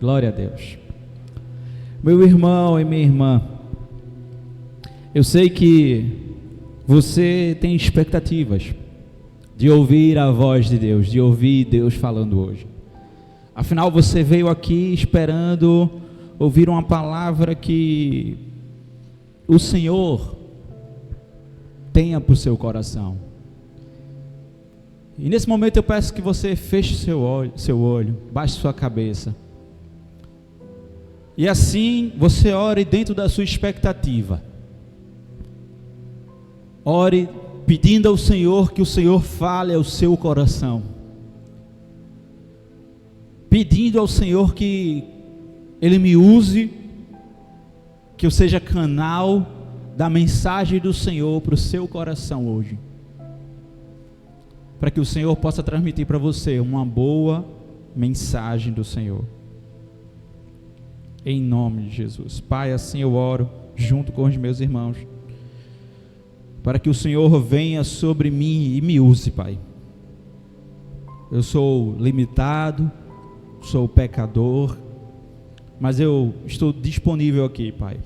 Glória a Deus. Meu irmão e minha irmã, eu sei que você tem expectativas de ouvir a voz de Deus, de ouvir Deus falando hoje. Afinal, você veio aqui esperando ouvir uma palavra que o Senhor tenha para o seu coração. E nesse momento eu peço que você feche seu olho, baixe sua cabeça. E assim você ore dentro da sua expectativa. Ore pedindo ao Senhor que o Senhor fale ao seu coração. Pedindo ao Senhor que Ele me use, que eu seja canal da mensagem do Senhor para o seu coração hoje. Para que o Senhor possa transmitir para você uma boa mensagem do Senhor. Em nome de Jesus. Pai, assim eu oro junto com os meus irmãos, para que o Senhor venha sobre mim e me use, Pai. Eu sou limitado, sou pecador, mas eu estou disponível aqui, Pai,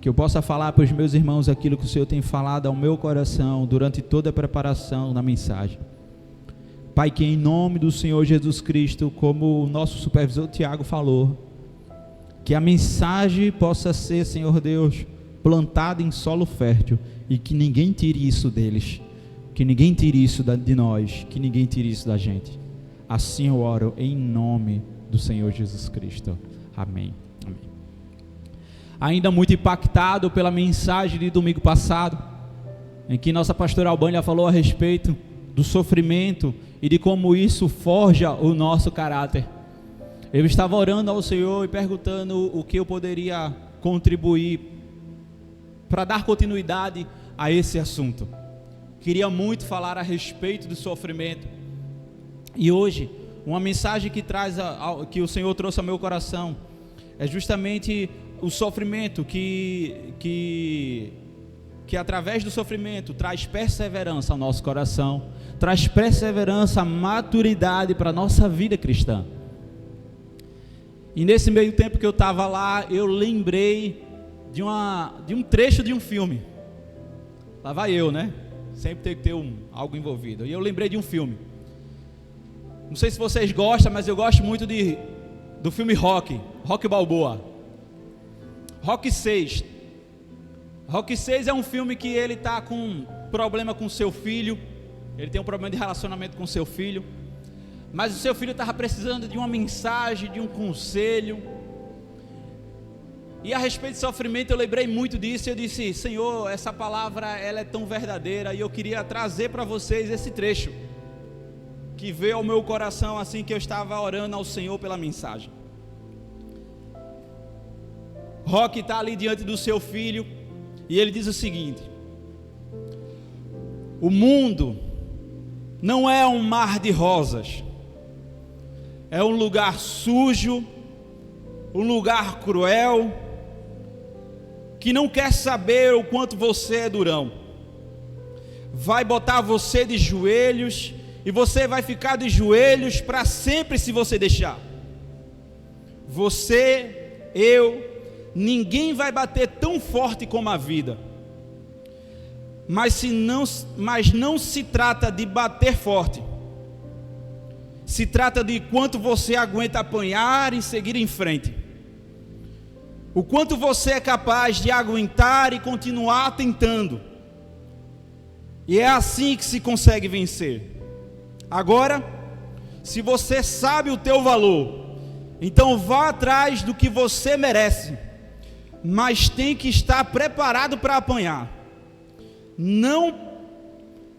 que eu possa falar para os meus irmãos aquilo que o Senhor tem falado ao meu coração durante toda a preparação da mensagem. Pai, que em nome do Senhor Jesus Cristo, como o nosso supervisor Tiago falou, que a mensagem possa ser, Senhor Deus, plantada em solo fértil, e que ninguém tire isso deles, que ninguém tire isso de nós, que ninguém tire isso da gente. Assim eu oro em nome do Senhor Jesus Cristo. Amém. Amém. Ainda muito impactado pela mensagem de domingo passado, em que nossa pastora Albânia falou a respeito do sofrimento e de como isso forja o nosso caráter. Eu estava orando ao Senhor e perguntando o que eu poderia contribuir para dar continuidade a esse assunto. Queria muito falar a respeito do sofrimento. E hoje, uma mensagem que o Senhor trouxe ao meu coração é justamente o sofrimento que através do sofrimento traz perseverança ao nosso coração, traz perseverança, maturidade para a nossa vida cristã. E nesse meio tempo que eu estava lá, eu lembrei de um trecho de um filme. Lá vai eu, né? Sempre tem que ter algo envolvido. E eu lembrei de um filme. Não sei se vocês gostam, mas eu gosto muito do filme Rocky Balboa. Rocky 6. Rocky 6 é um filme que ele está com problema com seu filho. Ele tem um problema de relacionamento com seu filho. Mas o seu filho estava precisando de uma mensagem, de um conselho. E a respeito de sofrimento eu lembrei muito disso. Eu disse: Senhor, essa palavra ela é tão verdadeira. E eu queria trazer para vocês esse trecho que veio ao meu coração assim que eu estava orando ao Senhor pela mensagem. Rocky está ali diante do seu filho e ele diz o seguinte: o mundo não é um mar de rosas, é um lugar sujo, um lugar cruel, que não quer saber o quanto você é durão. Vai botar você de joelhos e você vai ficar de joelhos para sempre se você deixar. Você, eu, ninguém vai bater tão forte como a vida. Mas não se trata de bater forte. Se trata de quanto você aguenta apanhar e seguir em frente. O quanto você é capaz de aguentar e continuar tentando. E é assim que se consegue vencer. Agora, se você sabe o teu valor, então vá atrás do que você merece. Mas tem que estar preparado para apanhar.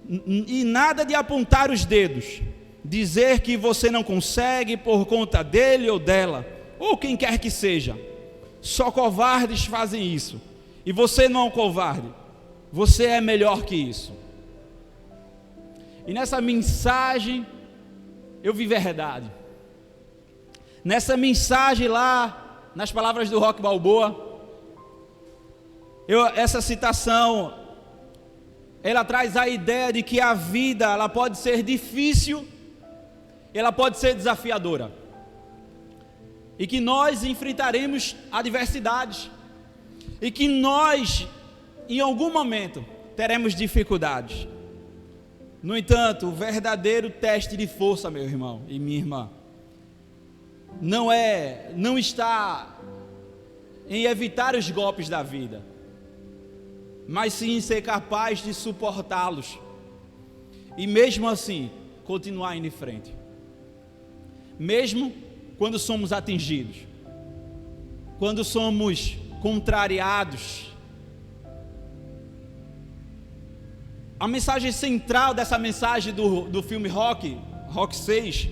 E nada de apontar os dedos, dizer que você não consegue por conta dele ou dela, ou quem quer que seja. Só covardes fazem isso. E você não é um covarde, você é melhor que isso. E nessa mensagem eu vi verdade. Nessa mensagem lá, nas palavras do Rocky Balboa, essa citação, ela traz a ideia de que a vida, ela pode ser difícil, ela pode ser desafiadora. e que nós enfrentaremos adversidades, e que nós, em algum momento, teremos dificuldades. No entanto, o verdadeiro teste de força, meu irmão e minha irmã, não está em evitar os golpes da vida, mas sim em ser capaz de suportá-los, e mesmo assim, continuar indo em frente, mesmo quando somos atingidos, quando somos contrariados. A mensagem central dessa mensagem do filme Rock 6,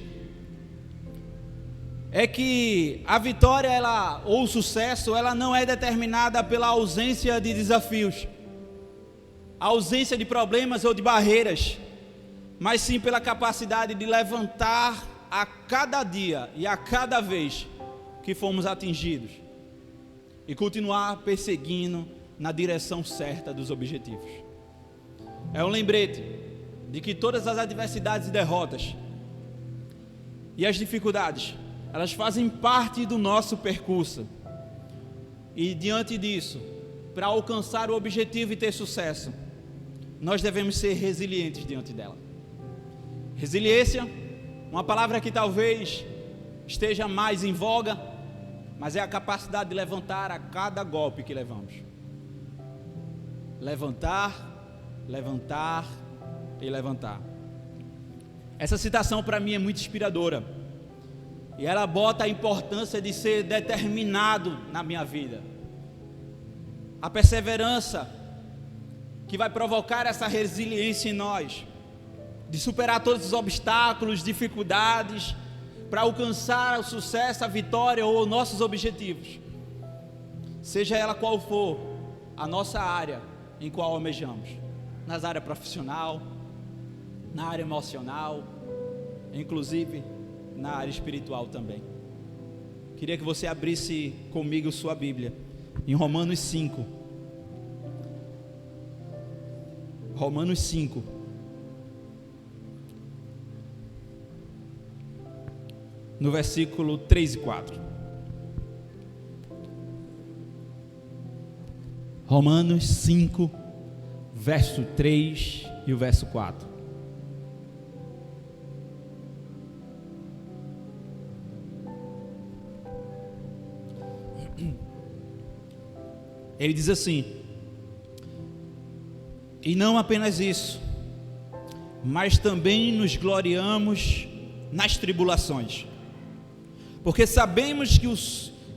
é que a vitória, ou o sucesso, ela não é determinada pela ausência de desafios, a ausência de problemas ou de barreiras, mas sim pela capacidade de levantar a cada dia e a cada vez que fomos atingidos e continuar perseguindo na direção certa dos objetivos. É um lembrete de que todas as adversidades e derrotas e as dificuldades, elas fazem parte do nosso percurso, e diante disso, para alcançar o objetivo e ter sucesso, nós devemos ser resilientes diante dela. Resiliência, uma palavra que talvez esteja mais em voga, mas é a capacidade de levantar a cada golpe que levamos. Levantar, levantar e levantar. Essa citação para mim é muito inspiradora, e ela bota a importância de ser determinado na minha vida. A perseverança que vai provocar essa resiliência em nós, de superar todos os obstáculos, dificuldades, para alcançar o sucesso, a vitória ou nossos objetivos, seja ela qual for a nossa área em qual almejamos, nas áreas profissional, na área emocional, inclusive na área espiritual também. Queria que você abrisse comigo sua Bíblia em Romanos 5. Romanos 5. No versículo 3 e 4. Romanos 5, verso 3 e o verso 4. Ele diz assim: e não apenas isso, mas também nos gloriamos nas tribulações, porque sabemos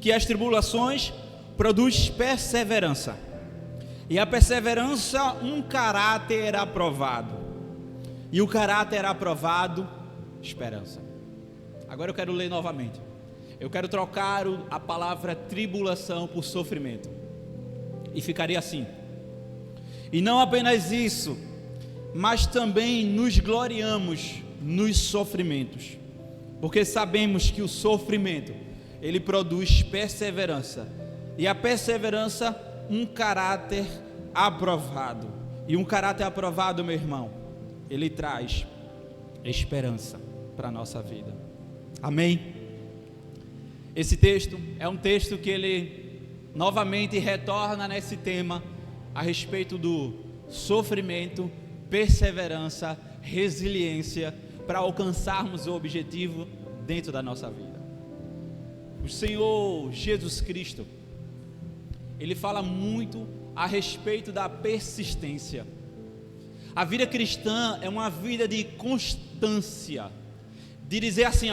que as tribulações produzem perseverança, e a perseverança um caráter aprovado, e o caráter aprovado, esperança. Agora eu quero ler novamente. Eu quero trocar a palavra tribulação por sofrimento, e ficaria assim: e não apenas isso, mas também nos gloriamos nos sofrimentos, porque sabemos que o sofrimento, ele produz perseverança, e a perseverança um caráter aprovado, e um caráter aprovado, meu irmão, ele traz esperança para a nossa vida. Amém? Esse texto é um texto que ele novamente retorna nesse tema a respeito do sofrimento, perseverança, resiliência, para alcançarmos o objetivo dentro da nossa vida. O Senhor Jesus Cristo, ele fala muito a respeito da persistência. A vida cristã é uma vida de constância, de dizer assim,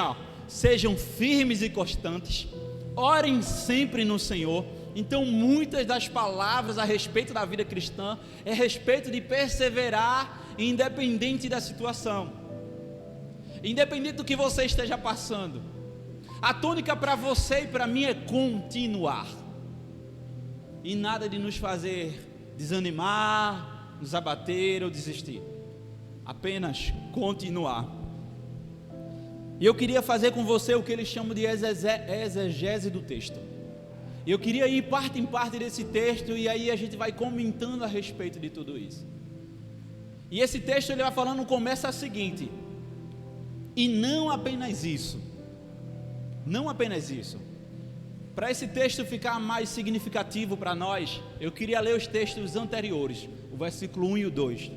sejam firmes e constantes, orem sempre no Senhor. Então muitas das palavras a respeito da vida cristã é a respeito de perseverar, independente da situação, independente do que você esteja passando. A tônica para você e para mim é continuar, e nada de nos fazer desanimar, nos abater ou desistir, apenas continuar. E eu queria fazer com você o que eles chamam de exegese do texto. E eu queria ir parte em parte desse texto, e aí a gente vai comentando a respeito de tudo isso. E esse texto ele vai falando, começa a seguinte: e não apenas isso, não apenas isso, Para esse texto ficar mais significativo para nós, eu queria ler os textos anteriores, o versículo 1 e o 2.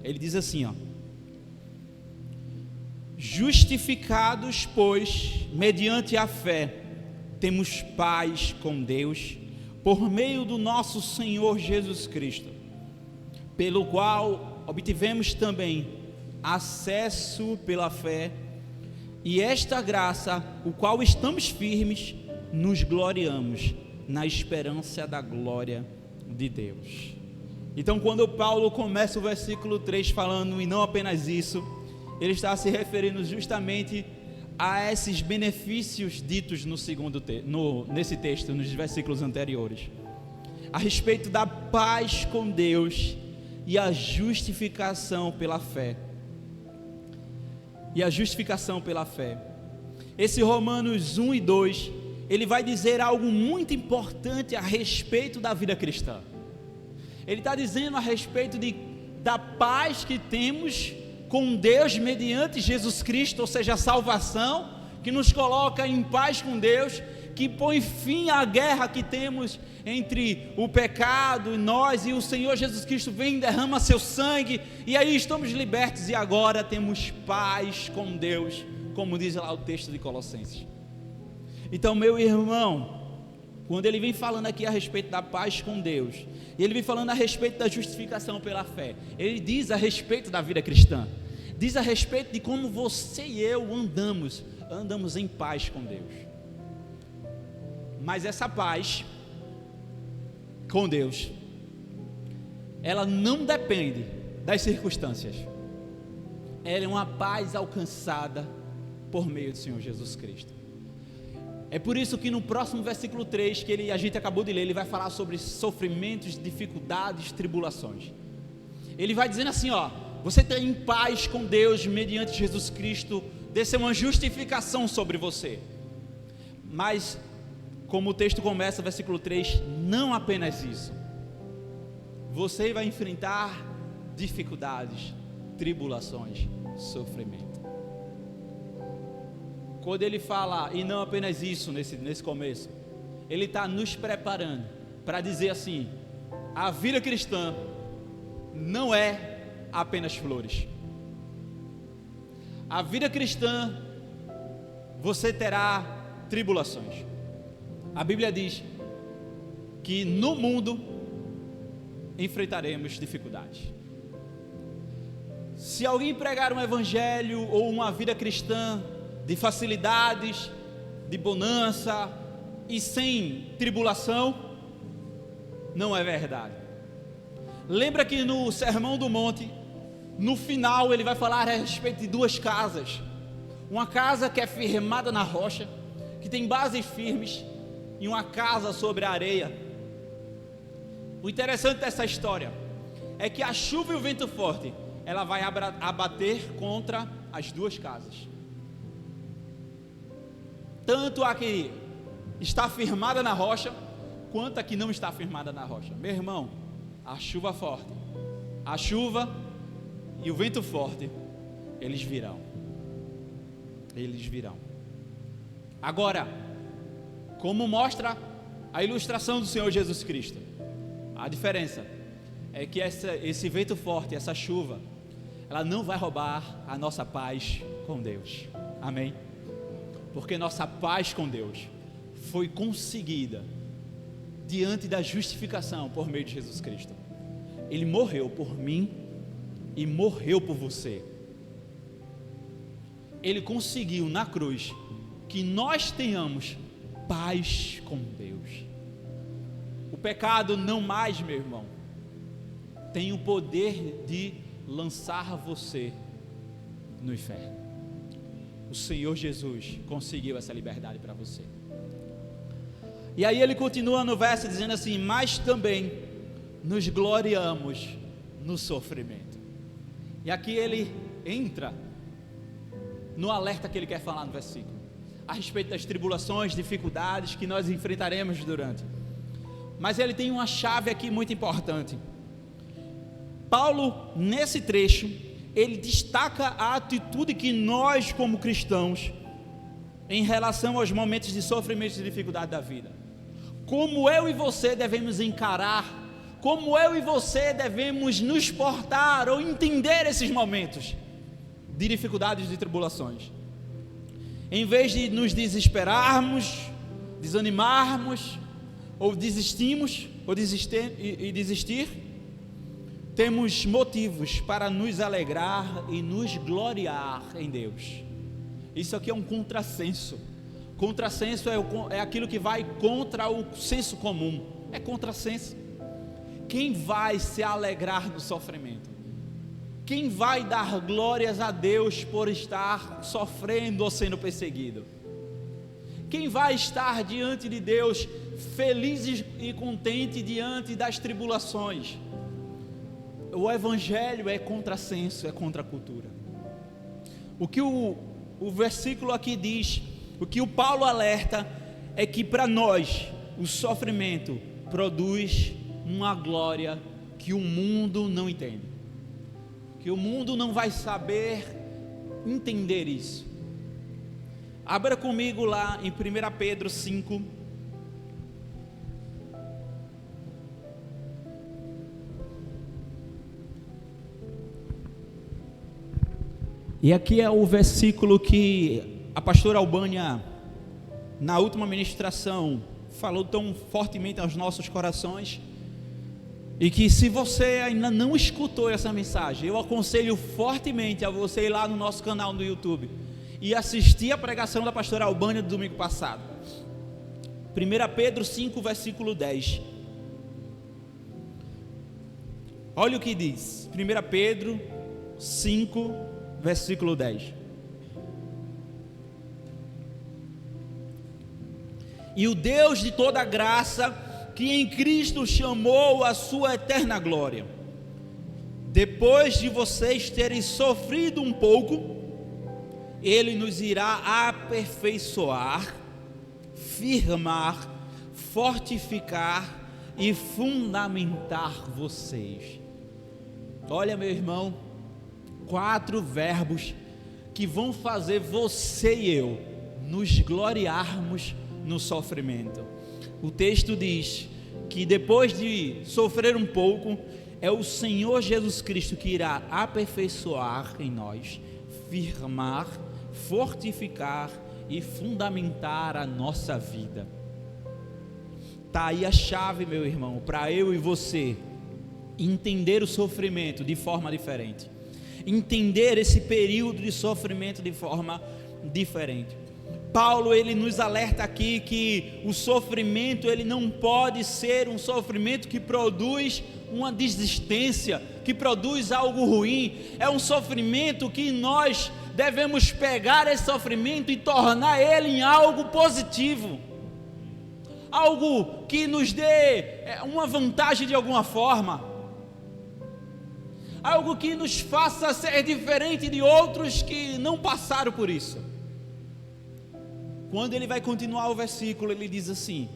Ele diz assim, ó: justificados, pois, mediante a fé, temos paz com Deus, por meio do nosso Senhor Jesus Cristo, pelo qual obtivemos também acesso pela fé, e esta graça, o qual estamos firmes, nos gloriamos na esperança da glória de Deus. Então, quando Paulo começa o versículo 3 falando, e não apenas isso, ele está se referindo justamente a esses benefícios ditos nesse texto, nos versículos anteriores, a respeito da paz com Deus e a justificação pela fé. Esse Romanos 1 e 2, ele vai dizer algo muito importante a respeito da vida cristã. Ele está dizendo a respeito da paz que temos com Deus mediante Jesus Cristo, ou seja, a salvação, que nos coloca em paz com Deus, que põe fim à guerra que temos entre o pecado e nós, e o Senhor Jesus Cristo vem e derrama seu sangue, e aí estamos libertos, e agora temos paz com Deus, como diz lá o texto de Colossenses. Então, meu irmão, quando ele vem falando aqui a respeito da paz com Deus, e ele vem falando a respeito da justificação pela fé, ele diz a respeito da vida cristã, diz a respeito de como você e eu andamos em paz com Deus. Mas essa paz com Deus, ela não depende das circunstâncias, ela é uma paz alcançada por meio do Senhor Jesus Cristo. É por isso que no próximo versículo 3, que a gente acabou de ler, ele vai falar sobre sofrimentos, dificuldades, tribulações. Ele vai dizendo assim, ó: você tem paz com Deus mediante Jesus Cristo, descer uma justificação sobre você. Mas, como o texto começa, versículo 3, não apenas isso. Você vai enfrentar dificuldades, tribulações, sofrimento. Quando ele fala, e não apenas isso, nesse começo, ele está nos preparando para dizer assim: a vida cristã não é apenas flores. A vida cristã, você terá tribulações. A Bíblia diz que no mundo enfrentaremos dificuldades. Se alguém pregar um evangelho ou uma vida cristã de facilidades, de bonança e sem tribulação, não é verdade. Lembra que no Sermão do Monte, no final ele vai falar a respeito de duas casas: uma casa que é firmada na rocha, que tem bases firmes, e uma casa sobre a areia. O interessante dessa história é que a chuva e o vento forte, ela vai abater contra as duas casas, tanto a que está firmada na rocha, quanto a que não está firmada na rocha. Meu irmão, a chuva forte, a chuva e o vento forte, eles virão. Agora, como mostra a ilustração do Senhor Jesus Cristo, a diferença é que esse vento forte, essa chuva, ela não vai roubar a nossa paz com Deus. Amém? Porque nossa paz com Deus foi conseguida diante da justificação por meio de Jesus Cristo. Ele morreu por mim e morreu por você. Ele conseguiu na cruz que nós tenhamos paz com Deus. O pecado não mais, meu irmão, tem o poder de lançar você no inferno. O Senhor Jesus conseguiu essa liberdade para você. E aí ele continua no verso dizendo assim: mas também nos gloriamos no sofrimento. E aqui ele entra no alerta que ele quer falar no versículo, a respeito das tribulações, dificuldades que nós enfrentaremos durante. Mas ele tem uma chave aqui muito importante. Paulo, nesse trecho, ele destaca a atitude que nós, como cristãos, em relação aos momentos de sofrimento e dificuldade da vida. Como eu e você devemos encarar, como eu e você devemos nos portar ou entender esses momentos de dificuldades e de tribulações. Em vez de nos desesperarmos, desanimarmos, ou desistir, temos motivos para nos alegrar e nos gloriar em Deus. Isso aqui é um contrassenso. Contrassenso é aquilo que vai contra o senso comum. É contrassenso. Quem vai se alegrar do sofrimento? Quem vai dar glórias a Deus por estar sofrendo ou sendo perseguido? Quem vai estar diante de Deus feliz e contente diante das tribulações? O Evangelho é contrassenso, é contra a cultura. O que o versículo aqui diz, o que o Paulo alerta, é que para nós o sofrimento produz uma glória que o mundo não entende, que o mundo não vai saber entender isso. Abra comigo lá em 1 Pedro 5. E aqui é o versículo que a pastora Albânia, na última ministração, falou tão fortemente aos nossos corações. E que, se você ainda não escutou essa mensagem, eu aconselho fortemente a você ir lá no nosso canal no YouTube e assistir a pregação da pastora Albânia do domingo passado. 1 Pedro 5, versículo 10. Olha o que diz. 1 Pedro 5, versículo 10. E o Deus de toda graça, que em Cristo chamou a sua eterna glória, depois de vocês terem sofrido um pouco, Ele nos irá aperfeiçoar, firmar, fortificar e fundamentar vocês. Olha, meu irmão, 4 verbos que vão fazer você e eu nos gloriarmos no sofrimento. O texto diz que depois de sofrer um pouco, é o Senhor Jesus Cristo que irá aperfeiçoar em nós, firmar, fortificar e fundamentar a nossa vida. Está aí a chave, meu irmão, para eu e você entender o sofrimento de forma diferente, entender esse período de sofrimento de forma diferente. Paulo, ele nos alerta aqui que o sofrimento, ele não pode ser um sofrimento que produz uma desistência, que produz algo ruim. É um sofrimento que nós devemos pegar esse sofrimento e tornar ele em algo positivo, algo que nos dê uma vantagem de alguma forma, algo que nos faça ser diferente de outros que não passaram por isso. Quando ele vai continuar o versículo, ele diz assim: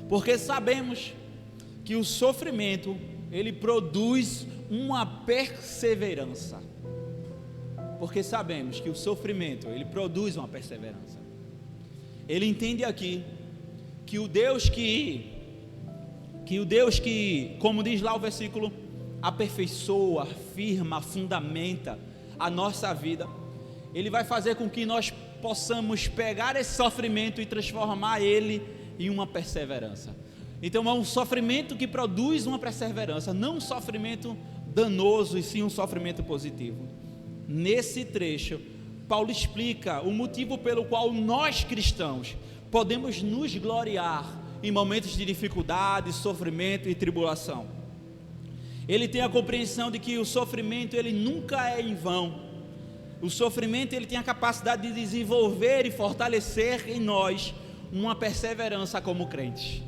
porque sabemos que o sofrimento, ele produz uma perseverança. Porque sabemos que o sofrimento, ele produz uma perseverança. Ele entende aqui que o Deus que, como diz lá o versículo, aperfeiçoa, firma, fundamenta a nossa vida, ele vai fazer com que nós possamos pegar esse sofrimento e transformar ele em uma perseverança. Então é um sofrimento que produz uma perseverança, não um sofrimento danoso, e sim um sofrimento positivo. Nesse trecho, Paulo explica o motivo pelo qual nós cristãos podemos nos gloriar em momentos de dificuldade, sofrimento e tribulação. Ele tem a compreensão de que o sofrimento, ele nunca é em vão. O sofrimento, ele tem a capacidade de desenvolver e fortalecer em nós uma perseverança como crentes.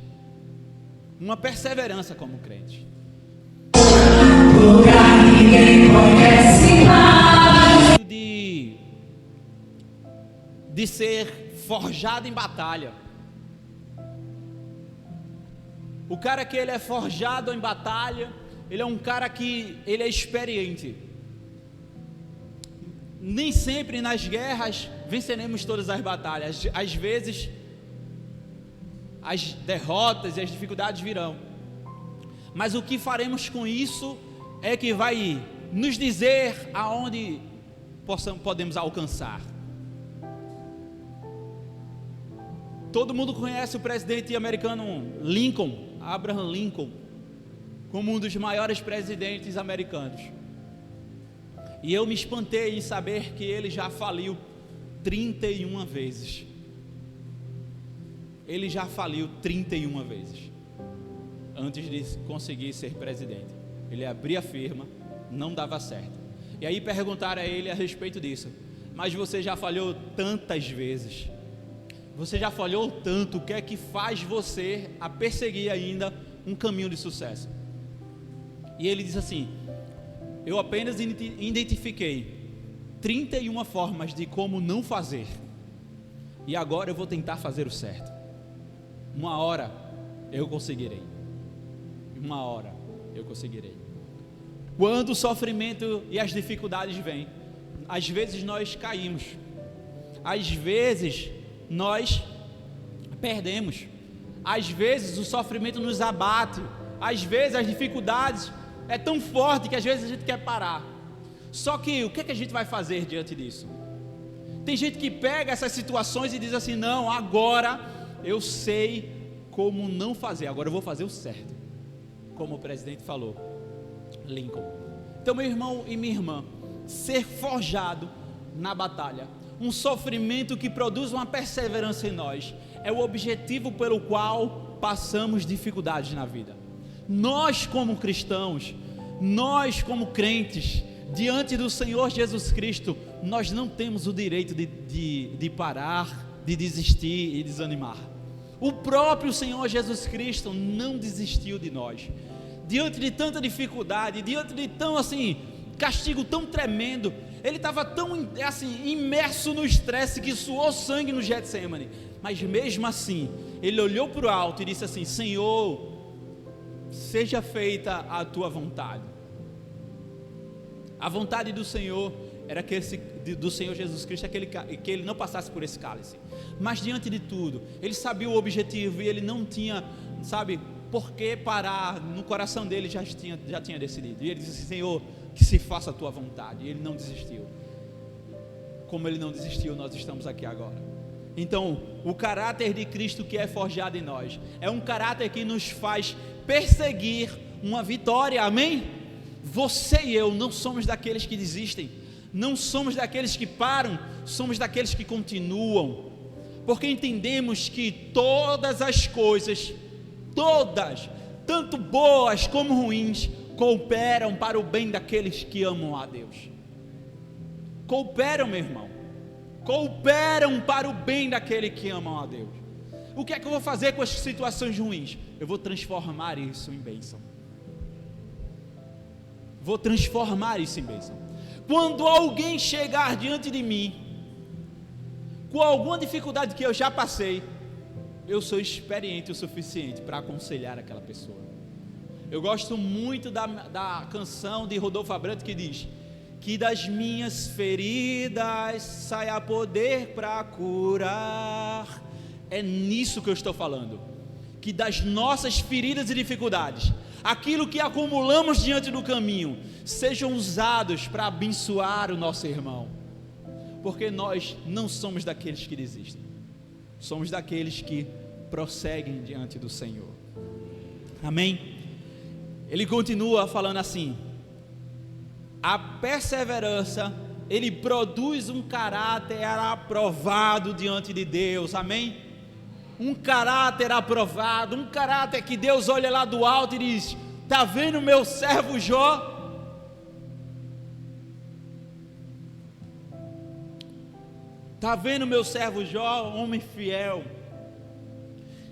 Uma perseverança como crente. Ninguém conhece mais. De ser forjado em batalha. O cara que ele é forjado em batalha, ele é um cara que ele é experiente. Nem sempre nas guerras venceremos todas as batalhas. Às vezes, as derrotas e as dificuldades virão, mas o que faremos com isso é que vai nos dizer aonde podemos alcançar. Todo mundo conhece o presidente americano Abraham Lincoln, como um dos maiores presidentes americanos. E eu me espantei em saber que ele já faliu 31 vezes. Ele já faliu 31 vezes antes de conseguir ser presidente. Ele abria a firma, não dava certo. E aí perguntaram a ele a respeito disso: mas você já falhou tantas vezes, você já falhou tanto, o que é que faz você a perseguir ainda um caminho de sucesso? E ele disse assim: eu apenas identifiquei 31 formas de como não fazer, e agora eu vou tentar fazer o certo. Uma hora eu conseguirei. Uma hora eu conseguirei. Quando o sofrimento e as dificuldades vêm, às vezes nós caímos, às vezes nós perdemos, às vezes o sofrimento nos abate, às vezes as dificuldades é tão forte que às vezes a gente quer parar. Só que o que é que a gente vai fazer diante disso? Tem gente que pega essas situações e diz assim: não, agora eu sei como não fazer, agora eu vou fazer o certo, como o presidente falou, Lincoln. Então, meu irmão e minha irmã, ser forjado na batalha, um sofrimento que produz uma perseverança em nós, é o objetivo pelo qual passamos dificuldades na vida. Nós como cristãos, nós como crentes, diante do Senhor Jesus Cristo, nós não temos o direito de parar, de desistir e desanimar. O próprio Senhor Jesus Cristo não desistiu de nós. Diante de tanta dificuldade, diante de castigo tão tremendo, ele estava tão imerso no estresse que suou sangue no Getsemane, mas mesmo assim, ele olhou para o alto e disse assim: Senhor, seja feita a tua vontade. A vontade do Senhor era do Senhor Jesus Cristo que ele não passasse por esse cálice, mas diante de tudo, ele sabia o objetivo e ele não tinha, por que parar. No coração dele já tinha decidido, e ele disse: Senhor, que se faça a tua vontade. E ele não desistiu. Como ele não desistiu, nós estamos aqui agora. Então, o caráter de Cristo que é forjado em nós é um caráter que nos faz perseguir uma vitória, amém? Você e eu não somos daqueles que desistem, não somos daqueles que param, somos daqueles que continuam, porque entendemos que todas as coisas, todas, tanto boas como ruins, cooperam para o bem daqueles que amam a Deus. Cooperam, meu irmão, cooperam para o bem daquele que amam a Deus. O que é que eu vou fazer com as situações ruins? Eu vou transformar isso em bênção. Vou transformar isso em bênção. Quando alguém chegar diante de mim com alguma dificuldade que eu já passei, eu sou experiente o suficiente para aconselhar aquela pessoa. Eu gosto muito da canção de Rodolfo Abrantes que diz: que das minhas feridas saia poder para curar. É nisso que eu estou falando, que das nossas feridas e dificuldades, aquilo que acumulamos diante do caminho, sejam usados para abençoar o nosso irmão, porque nós não somos daqueles que desistem, somos daqueles que prosseguem diante do Senhor, amém? Ele continua falando assim: a perseverança, ele produz um caráter aprovado diante de Deus, amém? Um caráter aprovado, um caráter que Deus olha lá do alto e diz: está vendo meu servo Jó? Está vendo meu servo Jó, homem fiel?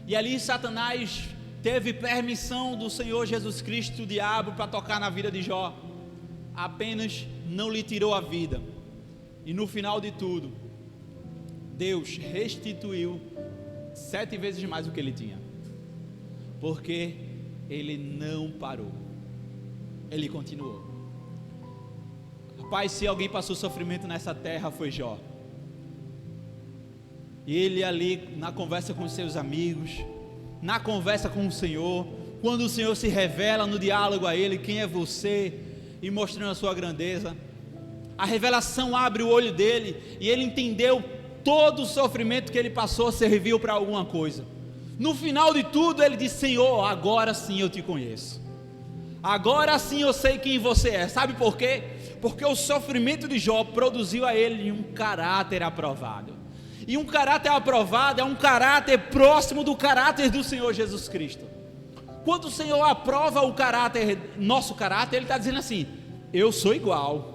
E ali Satanás teve permissão do Senhor Jesus Cristo, o diabo, para tocar na vida de Jó, apenas não lhe tirou a vida, e no final de tudo, Deus restituiu 7 vezes mais o que ele tinha, porque ele não parou, ele continuou. Rapaz, se alguém passou sofrimento nessa terra, foi Jó. E ele ali na conversa com os seus amigos, na conversa com o Senhor, quando o Senhor se revela no diálogo a ele, quem é você, e mostrando a sua grandeza, a revelação abre o olho dele, e ele entendeu todo o sofrimento que ele passou serviu para alguma coisa. No final de tudo ele disse: Senhor, agora sim eu te conheço, agora sim eu sei quem você é. Sabe por quê? Porque o sofrimento de Jó produziu a ele um caráter aprovado, e um caráter aprovado é um caráter próximo do caráter do Senhor Jesus Cristo. Quando o Senhor aprova o caráter, nosso caráter, Ele está dizendo assim: eu sou igual.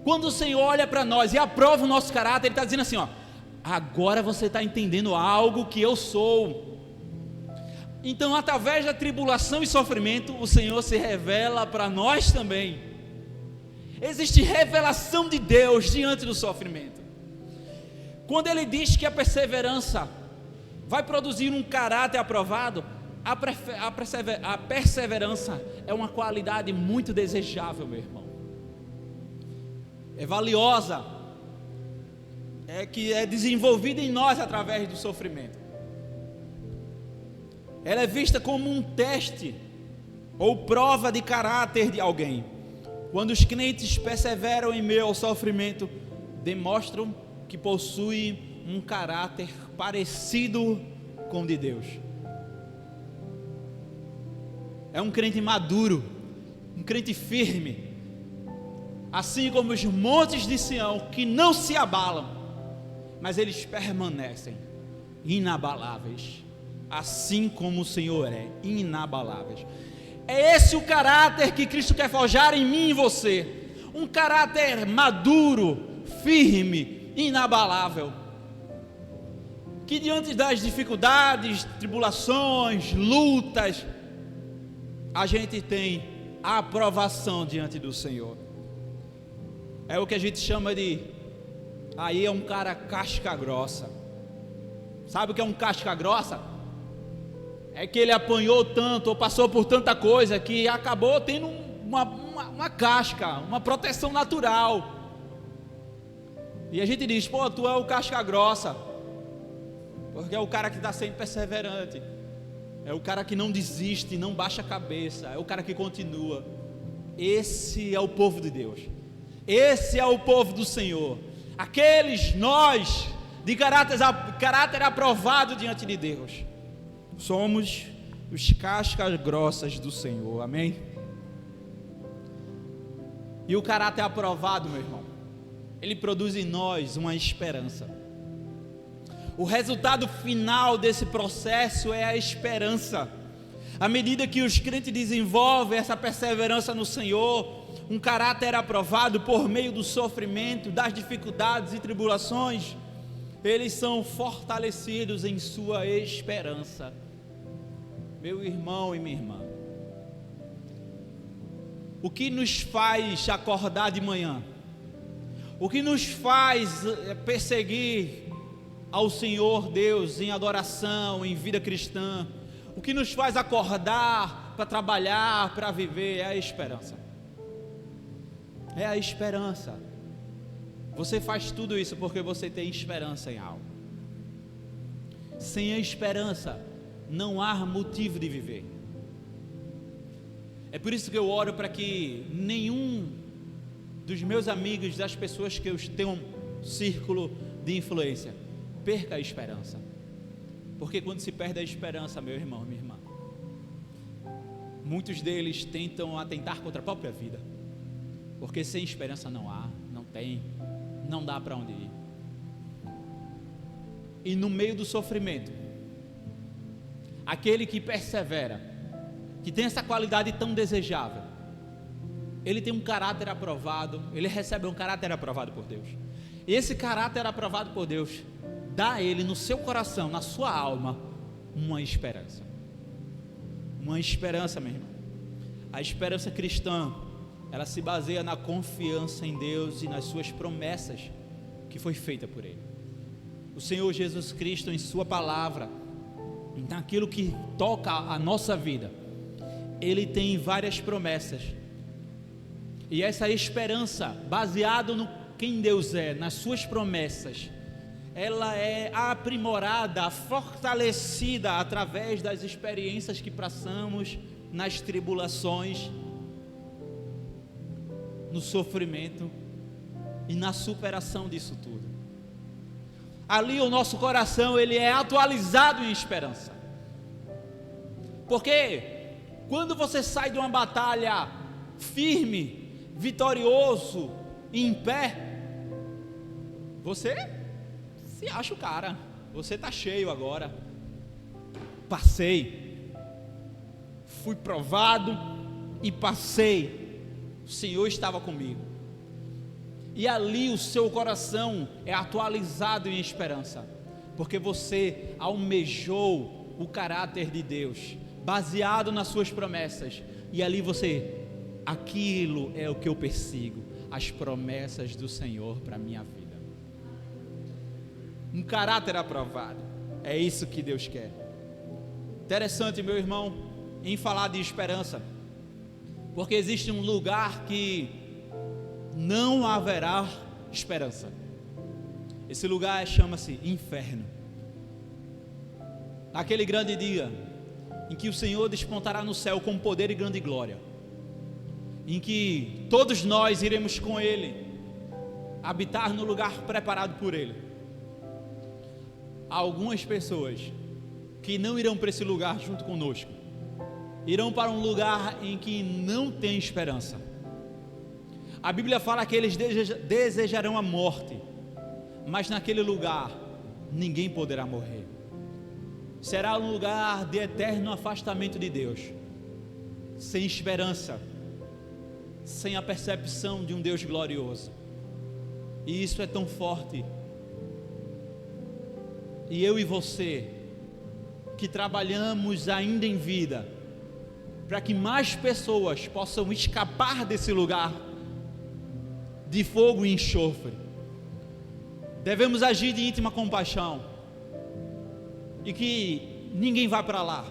Quando o Senhor olha para nós e aprova o nosso caráter, Ele está dizendo assim: ó, agora você está entendendo algo que eu sou. Então, através da tribulação e sofrimento, o Senhor se revela para nós também. Existe revelação de Deus diante do sofrimento. Quando Ele diz que a perseverança vai produzir um caráter aprovado, a perseverança é uma qualidade muito desejável, meu irmão. É valiosa, que é desenvolvida em nós através do sofrimento. Ela é vista como um teste ou prova de caráter de alguém. Quando os crentes perseveram em meio ao sofrimento, demonstram que possuem um caráter parecido com o de Deus. É um crente maduro, um crente firme, assim como os montes de Sião, que não se abalam, mas eles permanecem inabaláveis, assim como o Senhor é, inabaláveis. É esse o caráter que Cristo quer forjar em mim e você, um caráter maduro, firme, inabalável, que diante das dificuldades, tribulações, lutas, a gente tem a aprovação diante do Senhor. É o que a gente chama de, aí é um cara casca grossa. Sabe o que é um casca grossa? É que ele apanhou tanto, ou passou por tanta coisa, que acabou tendo uma casca, uma proteção natural. E a gente diz: pô, tu é o casca grossa, porque é o cara que está sempre perseverante, é o cara que não desiste, não baixa a cabeça, é o cara que continua. Esse é o povo de Deus, esse é o povo do Senhor, aqueles nós de caráter aprovado diante de Deus, somos os cascas grossas do Senhor, amém? E o caráter aprovado, meu irmão, ele produz em nós uma esperança. O resultado final desse processo é a esperança. À medida que os crentes desenvolvem essa perseverança no Senhor, um caráter aprovado por meio do sofrimento, das dificuldades e tribulações, eles são fortalecidos em sua esperança. Meu irmão e minha irmã, o que nos faz acordar de manhã? O que nos faz perseguir ao Senhor Deus em adoração, em vida cristã? O que nos faz acordar para trabalhar, para viver, é a esperança. É a esperança. Você faz tudo isso porque você tem esperança em algo. Sem a esperança, não há motivo de viver. É por isso que eu oro para que nenhum dos meus amigos, das pessoas que eu tenho um círculo de influência, perca a esperança. Porque quando se perde a esperança, meu irmão, minha irmã, muitos deles tentam atentar contra a própria vida, porque sem esperança não há, não tem, não dá para onde ir. E no meio do sofrimento, aquele que persevera, que tem essa qualidade tão desejável, ele tem um caráter aprovado, ele recebe um caráter aprovado por Deus. E esse caráter aprovado por Deus dá a ele no seu coração, na sua alma, uma esperança. Uma esperança, meu irmão. A esperança cristã, ela se baseia na confiança em Deus e nas suas promessas que foi feita por Ele. O Senhor Jesus Cristo, em sua palavra, naquilo que toca a nossa vida, Ele tem várias promessas. E essa esperança, baseada no quem Deus é, nas suas promessas, ela é aprimorada, fortalecida através das experiências que passamos nas tribulações, no sofrimento e na superação disso tudo. Ali o nosso coração, ele é atualizado em esperança. Porque quando você sai de uma batalha firme, vitorioso, em pé, você se acha o cara, você está cheio agora. Passei, fui provado e passei, o Senhor estava comigo. E ali o seu coração é atualizado em esperança, porque você almejou o caráter de Deus, baseado nas suas promessas, e ali você, aquilo é o que eu persigo, as promessas do Senhor para a minha vida. Um caráter aprovado, é isso que Deus quer. Interessante, meu irmão, em falar de esperança, porque existe um lugar que não haverá esperança. Esse lugar chama-se inferno. Naquele grande dia em que o Senhor despontará no céu com poder e grande glória, em que todos nós iremos com Ele habitar no lugar preparado por Ele. Há algumas pessoas que não irão para esse lugar junto conosco, irão para um lugar em que não tem esperança. A Bíblia fala que eles desejarão a morte, mas naquele lugar ninguém poderá morrer. Será um lugar de eterno afastamento de Deus, sem esperança, sem a percepção de um Deus glorioso. E isso é tão forte. E eu e você, que trabalhamos ainda em vida, para que mais pessoas possam escapar desse lugar de fogo e enxofre, devemos agir de íntima compaixão, e que ninguém vá para lá,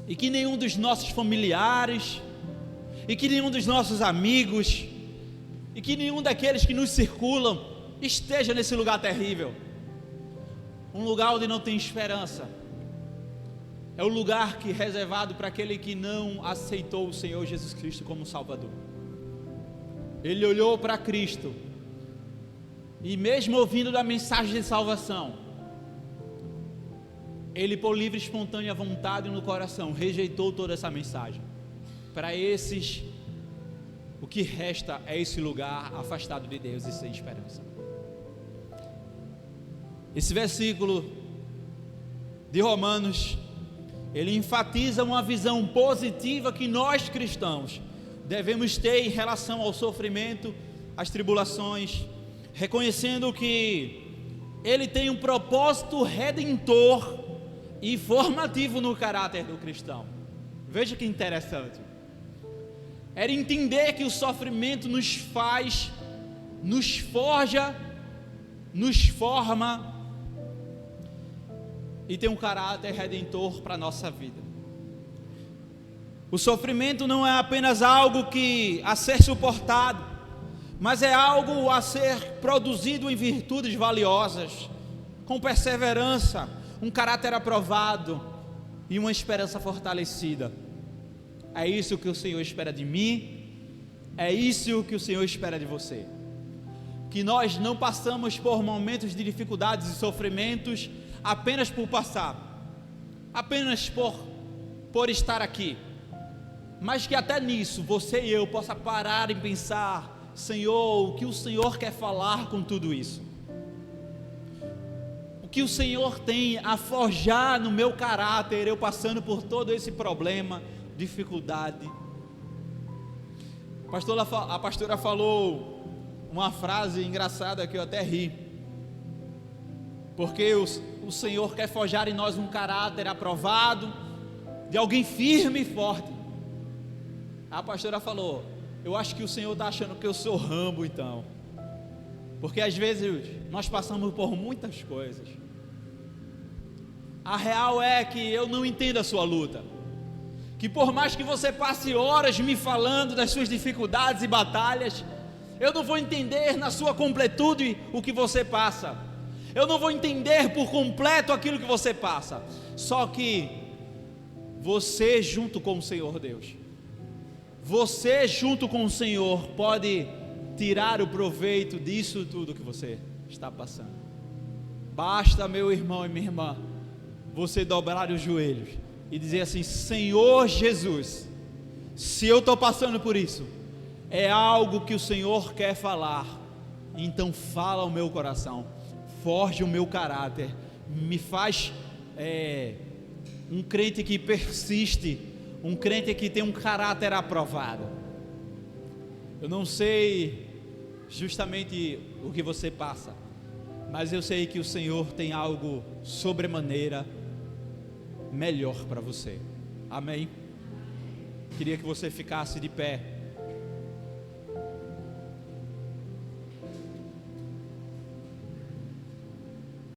e que nenhum dos nossos familiares, e que nenhum dos nossos amigos, e que nenhum daqueles que nos circulam esteja nesse lugar terrível, um lugar onde não tem esperança. É o lugar que é reservado para aquele que não aceitou o Senhor Jesus Cristo como Salvador. Ele olhou para Cristo, e mesmo ouvindo da mensagem de salvação, ele, por livre e espontânea vontade no coração, rejeitou toda essa mensagem. Para esses, o que resta é esse lugar afastado de Deus e sem esperança. Esse versículo de Romanos, ele enfatiza uma visão positiva que nós cristãos devemos ter em relação ao sofrimento, às tribulações, reconhecendo que ele tem um propósito redentor e formativo no caráter do cristão. Veja que interessante. Era entender que o sofrimento nos faz, nos forja, nos forma e tem um caráter redentor para a nossa vida. O sofrimento não é apenas algo a ser suportado, mas é algo a ser produzido em virtudes valiosas, com perseverança, um caráter aprovado e uma esperança fortalecida. É isso que o Senhor espera de mim, é isso que o Senhor espera de você. Que nós não passamos por momentos de dificuldades e sofrimentos apenas por passar, apenas por estar aqui, mas que até nisso você e eu possa parar e pensar: Senhor, o que o Senhor quer falar com tudo isso? O que o Senhor tem a forjar no meu caráter, eu passando por todo esse problema, dificuldade? A pastora falou uma frase engraçada que eu até ri, porque o Senhor quer forjar em nós um caráter aprovado, de alguém firme e forte. A pastora falou: eu acho que o Senhor está achando que eu sou Rambo então, porque às vezes nós passamos por muitas coisas. A real é que eu não entendo a sua luta, que por mais que você passe horas me falando das suas dificuldades e batalhas, eu não vou entender na sua completude o que você passa, eu não vou entender por completo aquilo que você passa. Só que você junto com o Senhor Deus, você junto com o Senhor pode tirar o proveito disso tudo que você está passando. Basta, meu irmão e minha irmã, você dobrar os joelhos e dizer assim: Senhor Jesus, se eu estou passando por isso, é algo que o Senhor quer falar, então fala ao meu coração, forge o meu caráter, me faz um crente que persiste, um crente que tem um caráter aprovado. Eu não sei justamente o que você passa, mas eu sei que o Senhor tem algo sobremaneira melhor para você. Amém? Queria que você ficasse de pé.